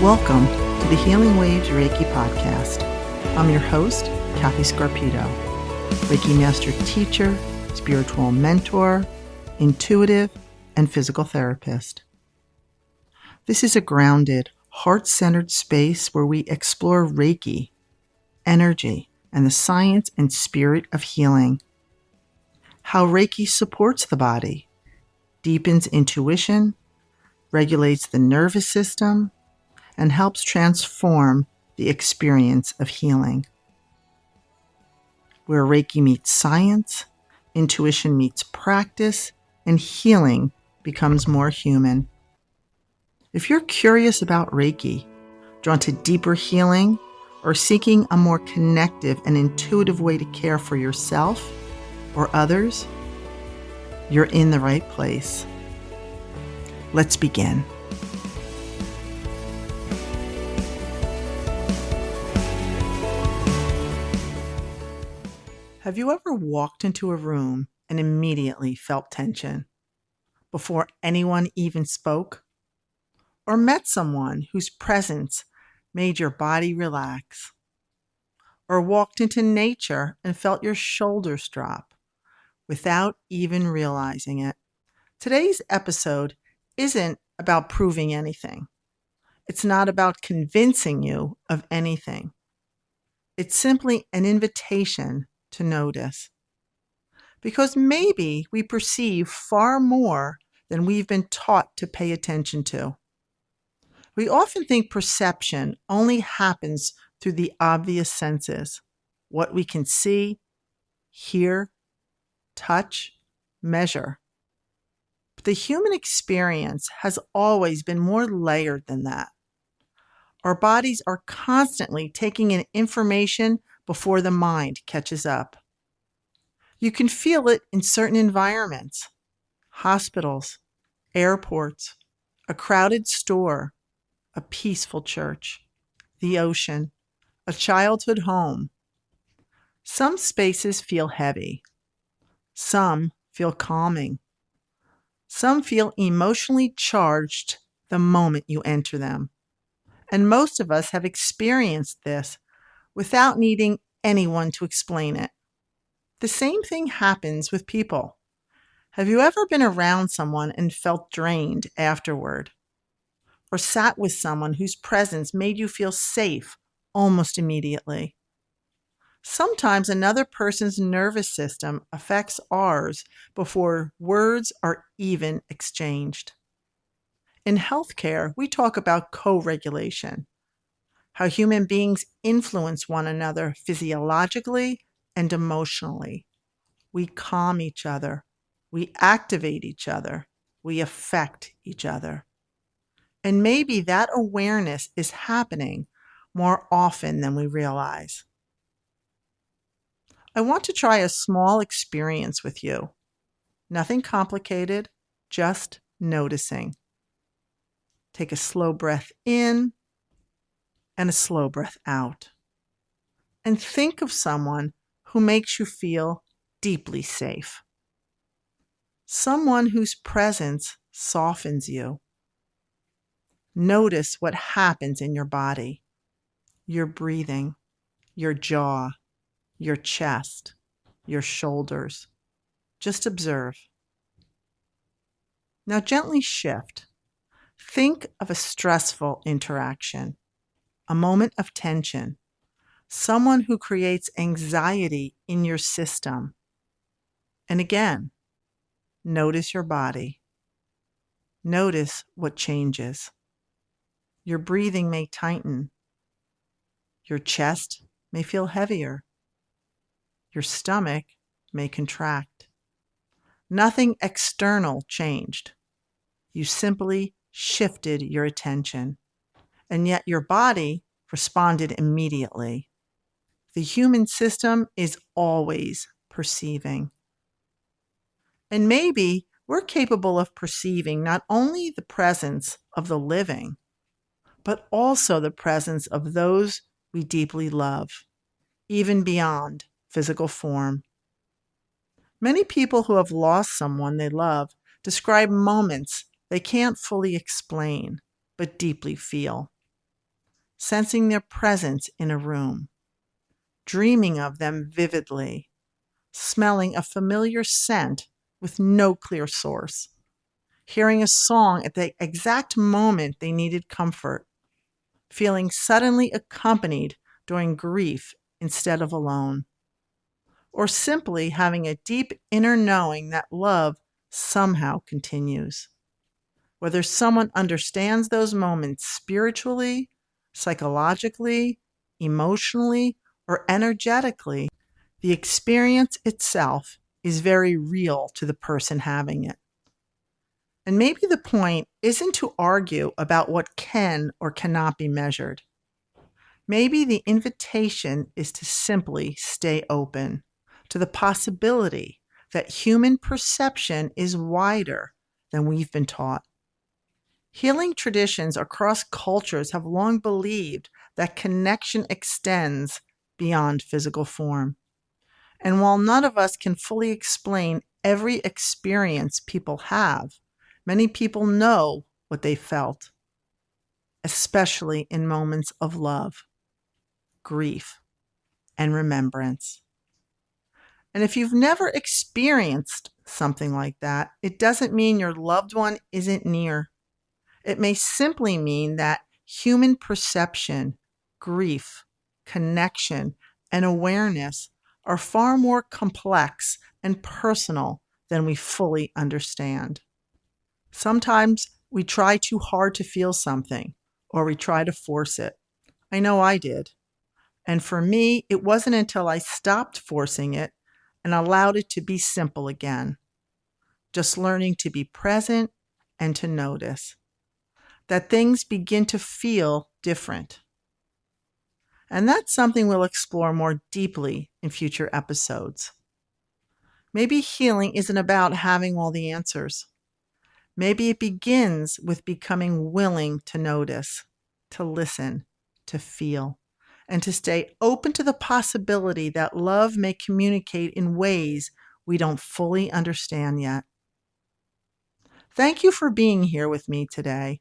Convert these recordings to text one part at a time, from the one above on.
Welcome to the Healing Waves Reiki podcast. I'm your host, Kathy Scarpito, Reiki Master Teacher, spiritual mentor, intuitive, and physical therapist. This is a grounded, heart-centered space where we explore Reiki, energy, and the science and spirit of healing. How Reiki supports the body, deepens intuition, regulates the nervous system, and helps transform the experience of healing. Where Reiki meets science, intuition meets practice, and healing becomes more human. If you're curious about Reiki, drawn to deeper healing, or seeking a more connective and intuitive way to care for yourself or others, you're in the right place. Let's begin. Have you ever walked into a room and immediately felt tension before anyone even spoke? Or met someone whose presence made your body relax? Or walked into nature and felt your shoulders drop without even realizing it? Today's episode isn't about proving anything. It's not about convincing you of anything. It's simply an invitation to notice. Because maybe we perceive far more than we've been taught to pay attention to. We often think perception only happens through the obvious senses, what we can see, hear, touch, measure. But the human experience has always been more layered than that. Our bodies are constantly taking in information before the mind catches up. You can feel it in certain environments: hospitals, airports, a crowded store, a peaceful church, the ocean, a childhood home. Some spaces feel heavy. Some feel calming. Some feel emotionally charged the moment you enter them. And most of us have experienced this without needing anyone to explain it. The same thing happens with people. Have you ever been around someone and felt drained afterward? Or sat with someone whose presence made you feel safe almost immediately? Sometimes another person's nervous system affects ours before words are even exchanged. In healthcare, we talk about co-regulation, how human beings influence one another physiologically and emotionally. We calm each other. We activate each other. We affect each other. And maybe that awareness is happening more often than we realize. I want to try a small experience with you. Nothing complicated, just noticing. Take a slow breath in and a slow breath out. And think of someone who makes you feel deeply safe. Someone whose presence softens you. Notice what happens in your body, your breathing, your jaw, your chest, your shoulders. Just observe. Now gently shift. Think of a stressful interaction, a moment of tension, someone who creates anxiety in your system. And again, notice your body. Notice what changes. Your breathing may tighten. Your chest may feel heavier. Your stomach may contract. Nothing external changed. You simply shifted your attention, and yet your body responded immediately. The human system is always perceiving. And maybe we're capable of perceiving not only the presence of the living, but also the presence of those we deeply love, even beyond physical form. Many people who have lost someone they love describe moments they can't fully explain, but deeply feel. sensing their presence in a room, dreaming of them vividly, smelling a familiar scent with no clear source, hearing a song at the exact moment they needed comfort, feeling suddenly accompanied during grief instead of alone, or simply having a deep inner knowing that love somehow continues. Whether someone understands those moments spiritually, psychologically, emotionally, or energetically, the experience itself is very real to the person having it. And maybe the point isn't to argue about what can or cannot be measured. Maybe the invitation is to simply stay open to the possibility that human perception is wider than we've been taught. Healing traditions across cultures have long believed that connection extends beyond physical form. And while none of us can fully explain every experience people have, many people know what they felt, especially in moments of love, grief, and remembrance. And if you've never experienced something like that, it doesn't mean your loved one isn't near. It may simply mean that human perception, grief, connection, and awareness are far more complex and personal than we fully understand. Sometimes we try too hard to feel something, or we try to force it. I know I did. And for me, it wasn't until I stopped forcing it and allowed it to be simple again, just learning to be present and to notice, that things begin to feel different. And that's something we'll explore more deeply in future episodes. Maybe healing isn't about having all the answers. Maybe it begins with becoming willing to notice, to listen, to feel, and to stay open to the possibility that love may communicate in ways we don't fully understand yet. Thank you for being here with me today.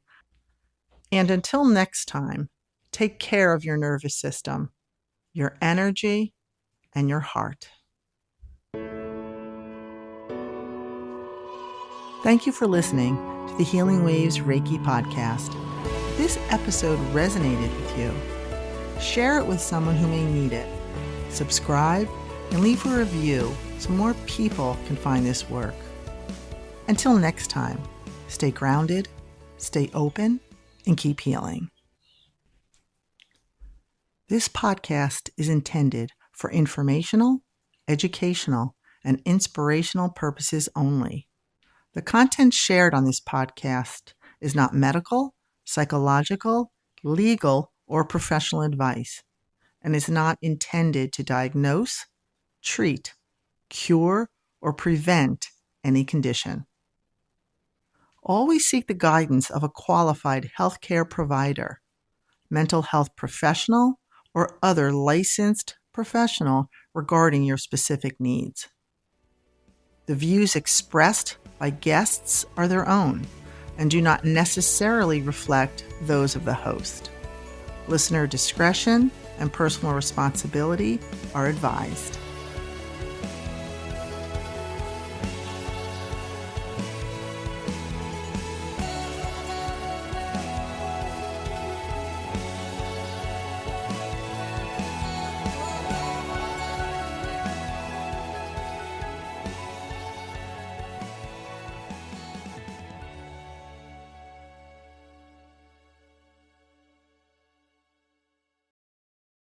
And until next time, take care of your nervous system, your energy, and your heart. Thank you for listening to the Healing Waves Reiki podcast. If this episode resonated with you, share it with someone who may need it. Subscribe and leave a review so more people can find this work. Until next time, stay grounded, stay open, and keep healing. This podcast is intended for informational, educational, and inspirational purposes only. The content shared on this podcast is not medical, psychological, legal, or professional advice, and is not intended to diagnose, treat, cure, or prevent any condition. Always seek the guidance of a qualified healthcare provider, mental health professional, or other licensed professional regarding your specific needs. The views expressed by guests are their own and do not necessarily reflect those of the host. Listener discretion and personal responsibility are advised.